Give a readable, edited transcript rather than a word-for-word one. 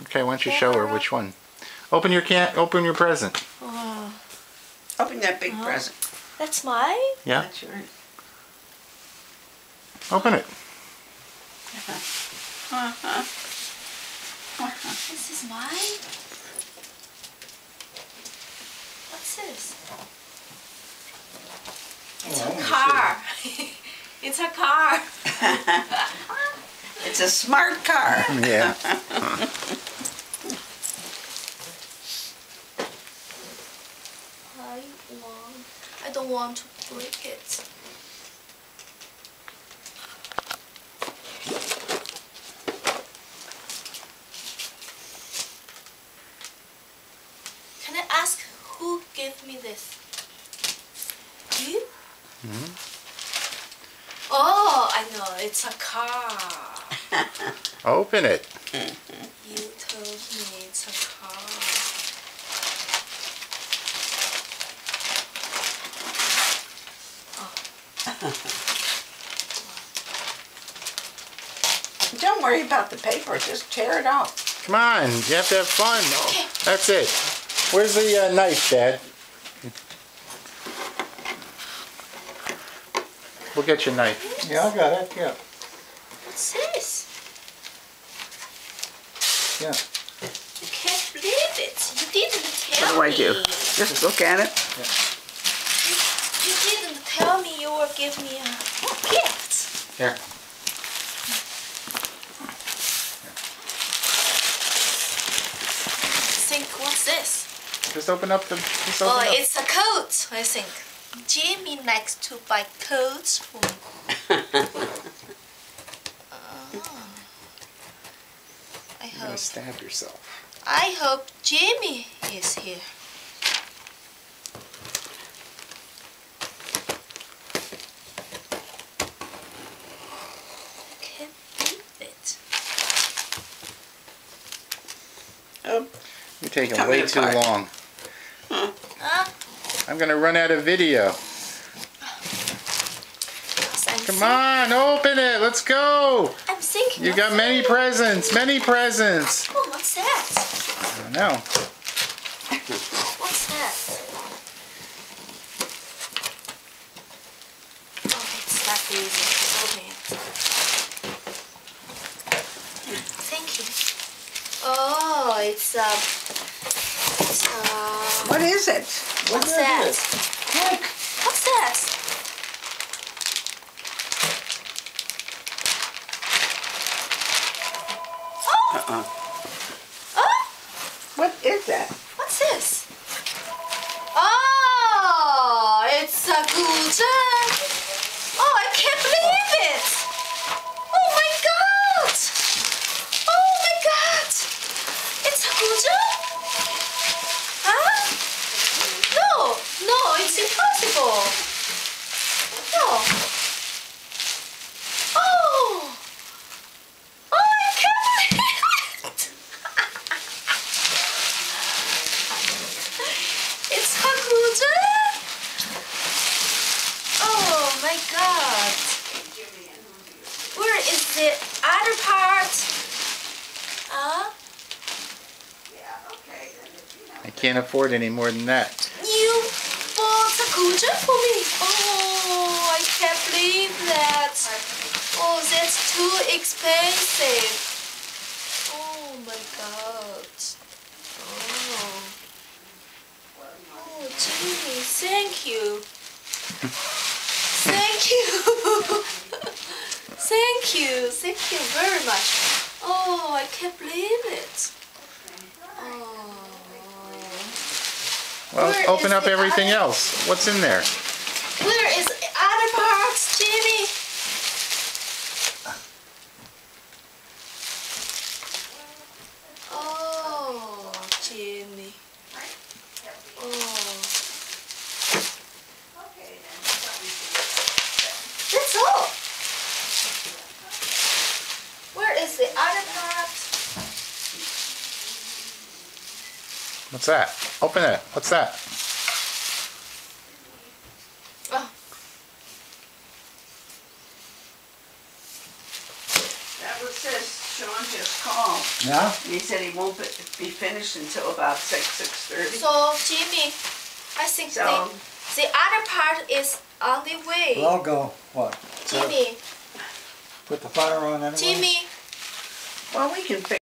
Okay, why don't you show her which one? Open your present. Open that big present. That's mine? Yeah. That's yours. Open it. This is mine? What's this? It's a car. It's a car. It's a smart car. Yeah. I don't want to break it. Can I ask who gave me this? You? Mm-hmm. Oh, I know. It's a car. Open it. You told me it's a car. Don't worry about the paper. Just tear it out. Come on, you have to have fun. Oh, that's it. Where's the knife, Dad? We'll get your knife. Yeah, I got it. Yeah. What's this? Yeah. You can't believe it. You didn't tell What me. do I do? Just look at it. You didn't tell me you would give me a gift. Here. What's this? Just open up the. Oh, it's a coat, I think. Jimmy likes to buy coats for me. I You're gonna hope. stab yourself. I hope Jimmy is here. I can't believe it. Oh, You're taking Come way here, too Bart. long. Huh? I'm gonna run out of video. I'm Come on, open it. Let's go. I'm thinking. You got many presents. Many presents. Oh, what's that? I don't know. What's that? Oh, it's not easy. Open it. Thank you. Oh, it's what is it? what's that? Look. What's that? Oh, What is that? what's this? Oh, it's a guzheng. Oh, I can't believe it. Oh my god. Oh my god. It's a guzheng? Huh? No, no, it's impossible. No. Oh. Oh, I can't believe it. It's a guzheng. Oh my god. Where is the other part? Huh? Yeah, okay. I can't afford any more than that. You bought a guzheng for me. Oh, I can't believe that. Oh, that's too expensive. Oh my god. Oh. Oh, Jimmy, thank you. Thank you. Thank you. Thank you very much. Oh, I can't believe it. Oh. Well, Where open is up the everything other- else. What's in there? Where is the other parts, Jimmy? Oh, Jimmy. Oh. That's all. Where is the other part? What's that? Open it. What's that? Oh, That was this. Sean just called. Yeah? And he said he won't be finished until about 6:30. So Jimmy, I think So- the other part is on the way. Well, I'll go. What? Jimmy, Put the fire on anyway? Jimmy, Well, we can fix